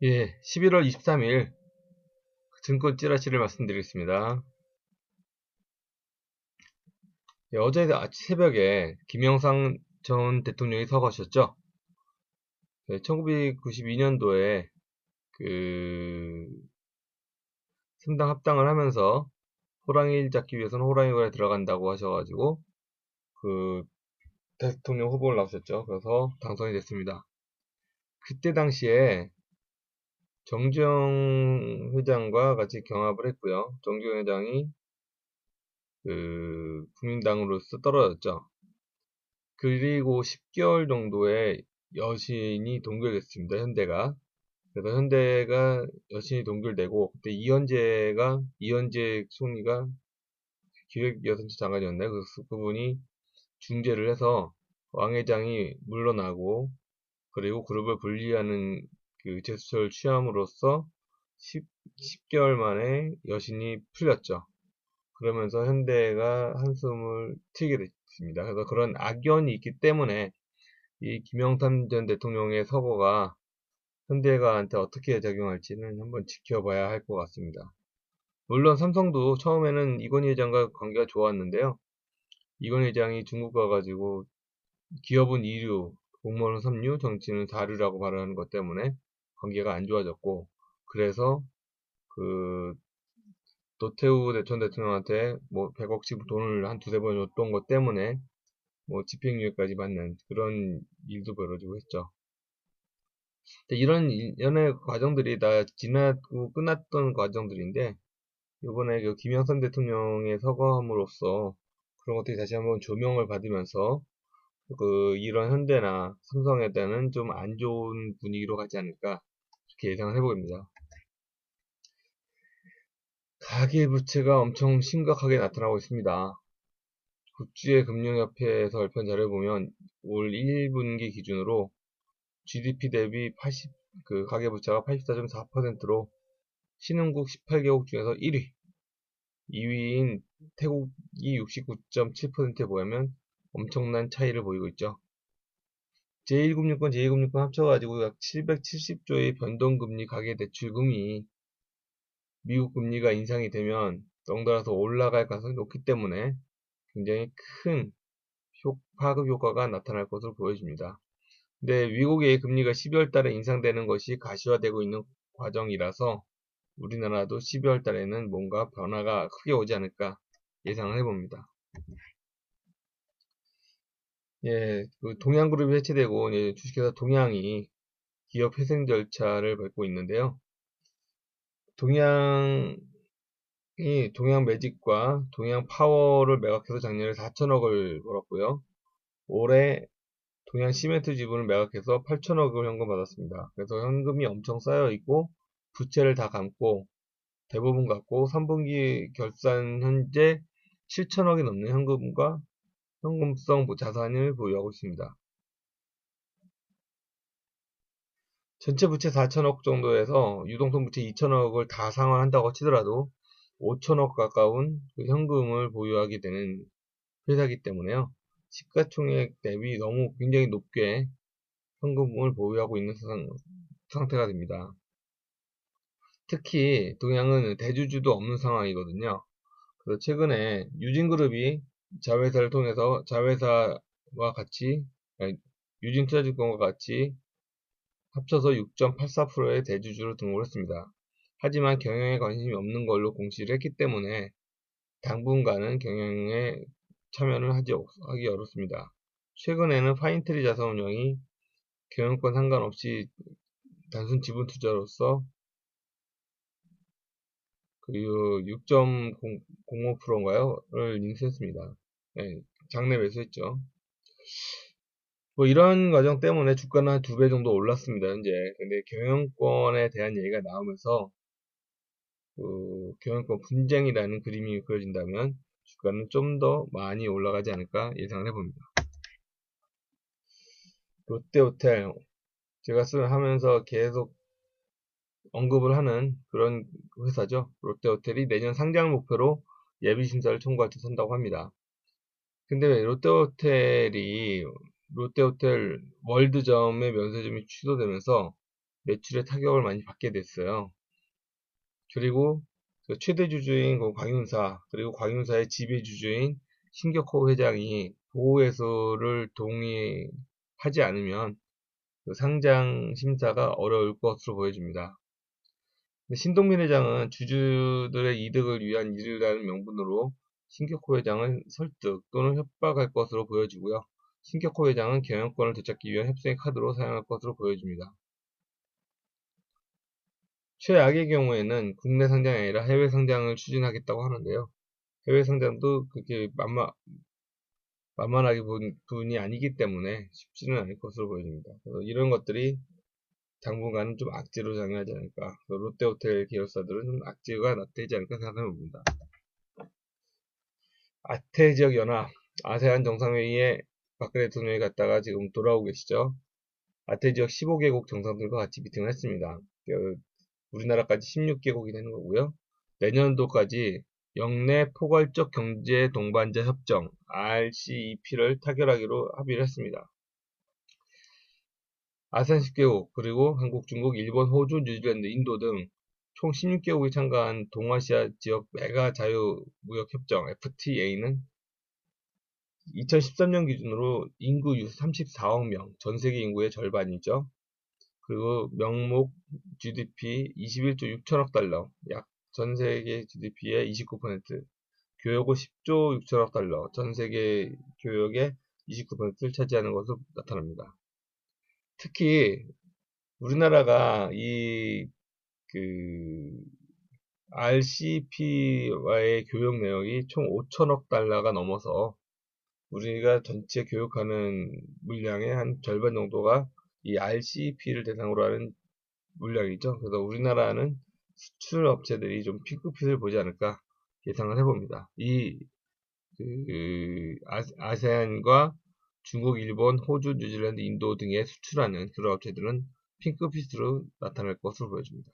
예, 11월 23일 증권 찌라시를 말씀드리겠습니다. 예, 어제 새벽에 김영삼 전 대통령이 서거하셨죠? 1992년도에 그 승당 합당을 하면서 호랑이를 잡기 위해서는 호랑이관에 들어간다고 하셔가지고 그 대통령 후보를 나오셨죠. 그래서 당선이 됐습니다. 그때 당시에 정주영 회장과 같이 경합을 했고요. 정주영 회장이 국민당으로서 떨어졌죠. 그리고 10개월 정도의 여신이 동결됐습니다. 현대가. 그래서 현대가 여신이 동결되고 그때 이현재 총리가 기획여선처 장관이었나요? 그래서 그분이 중재를 해서 왕 회장이 물러나고 그리고 그룹을 분리하는 그 제스처를 취함으로써 10개월 만에 여신이 풀렸죠. 그러면서 현대가 한숨을 트이게 됐습니다. 그래서 그런 악연이 있기 때문에 이 김영삼 전 대통령의 서거가 현대가한테 어떻게 작용할지는 한번 지켜봐야 할 것 같습니다. 물론 삼성도 처음에는 이건희 회장과 관계가 좋았는데요. 이건희 회장이 중국 가가지고 기업은 2류, 공무원은 3류, 정치는 4류라고 발언하는 것 때문에 관계가 안 좋아졌고, 그래서 그 노태우 전 대통령한테 뭐 100억씩 돈을 한 두세 번 줬던 것 때문에 뭐 집행유예까지 받는 그런 일도 벌어지고 했죠. 이런 연애 과정들이 다 지나고 끝났던 과정들인데, 이번에 그 김영삼 대통령의 서거함으로써 그런 것들이 다시 한번 조명을 받으면서 이런 현대나 삼성에 대한 좀 안 좋은 분위기로 가지 않을까 이렇게 예상을 해봅니다. 가계부채가 엄청 심각하게 나타나고 있습니다. 국제금융협회에서 발표한 자료를 보면 올 1분기 기준으로 GDP 대비 가계부채가 84.4%로 신흥국 18개국 중에서 1위, 2위인 태국이 69.7%에 비하면 엄청난 차이를 보이고 있죠. 제1금융권, 제2금융권 합쳐가지고 약 770조의 변동금리 가계대출금이 미국 금리가 인상이 되면 덩달아서 올라갈 가능성이 높기 때문에 굉장히 큰 파급 효과가 나타날 것으로 보여집니다. 근데 미국의 금리가 12월 달에 인상되는 것이 가시화되고 있는 과정이라서 우리나라도 12월 달에는 뭔가 변화가 크게 오지 않을까 예상을 해봅니다. 예, 동양그룹이 해체되고 주식회사 동양이 기업 회생 절차를 밟고 있는데요. 동양매직과 동양파워를 매각해서 작년에 4천억을 벌었고요. 올해 동양시멘트 지분을 매각해서 8천억을 현금 받았습니다. 그래서 현금이 엄청 쌓여 있고 부채를 다 감고 대부분 갖고 3분기 결산 현재 7천억이 넘는 현금과 현금성 자산을 보유하고 있습니다. 전체 부채 4천억 정도에서 유동성 부채 2천억을 다 상환한다고 치더라도 5천억 가까운 그 현금을 보유하게 되는 회사이기 때문에요. 시가총액 대비 너무 굉장히 높게 현금을 보유하고 있는 상태가 됩니다. 특히 동양은 대주주도 없는 상황이거든요. 그래서 최근에 유진그룹이 자회사를 통해서 자회사와 같이 아니, 유진투자증권과 같이 합쳐서 6.84%의 대주주로 등록을 했습니다. 하지만 경영에 관심이 없는 걸로 공시를 했기 때문에 당분간은 경영에 참여를 하기 어렵습니다. 최근에는 파인트리 자산운용이 경영권 상관없이 단순 지분 투자로서 그 6.05%인가요?를 인수했습니다. 네, 장내 매수했죠. 뭐 이런 과정 때문에 주가는 한 2배 정도 올랐습니다, 현재. 근데 경영권에 대한 얘기가 나오면서 경영권 분쟁이라는 그림이 그려진다면 주가는 좀 더 많이 올라가지 않을까 예상을 해봅니다. 롯데호텔, 제가 하면서 계속 언급을 하는 그런 회사죠. 롯데호텔이 내년 상장 목표로 예비심사를 통과할 때 선다고 합니다. 근데 왜 롯데호텔 월드점의 면세점이 취소되면서 매출에 타격을 많이 받게 됐어요. 그리고 그 최대 주주인 그 광윤사, 그리고 광윤사의 지배주주인 신격호 회장이 보호해소를 동의하지 않으면 그 상장 심사가 어려울 것으로 보여집니다. 신동민 회장은 주주들의 이득을 위한 일이라는 명분으로 신격호 회장을 설득 또는 협박할 것으로 보여지고요. 신격호 회장은 경영권을 되찾기 위한 협상의 카드로 사용할 것으로 보여집니다. 최악의 경우에는 국내 상장이 아니라 해외 상장을 추진하겠다고 하는데요. 해외 상장도 그렇게 만만하게 본 분이 아니기 때문에 쉽지는 않을 것으로 보여집니다. 그래서 이런 것들이 당분간은 좀 악재로 작용하지 않을까. 롯데호텔 계열사들은 좀 악재가 나타나지 않을까 생각해 봅니다. 아태지역연합, 아세안 정상회의에 박근혜 대통령이 갔다가 지금 돌아오고 계시죠. 아태지역 15개국 정상들과 같이 미팅을 했습니다. 우리나라까지 16개국이 되는 거고요. 내년도까지 영내 포괄적 경제 동반자 협정 RCEP를 타결하기로 합의를 했습니다. 아세안 10개국, 그리고 한국, 중국, 일본, 호주, 뉴질랜드, 인도 등 총 16개국이 참가한 동아시아 지역 메가 자유무역협정 FTA는 2013년 기준으로 인구 34억 명, 전 세계 인구의 절반이죠. 그리고 명목 GDP 21조 6천억 달러, 약 전 세계 GDP의 29%, 교역은 10조 6천억 달러, 전 세계 교역의 29%를 차지하는 것으로 나타납니다. 특히 우리나라가 RCP와의 교역 내역이 총 5천억 달러가 넘어서 우리가 전체 교역하는 물량의 한 절반 정도가 이 RCP를 대상으로 하는 물량이죠. 그래서 우리나라는 수출 업체들이 좀 핑크빛을 보지 않을까 예상을 해봅니다. 아세안과 중국, 일본, 호주, 뉴질랜드, 인도 등에 수출하는 그런 업체들은 핑크빛으로 나타날 것으로 보여집니다.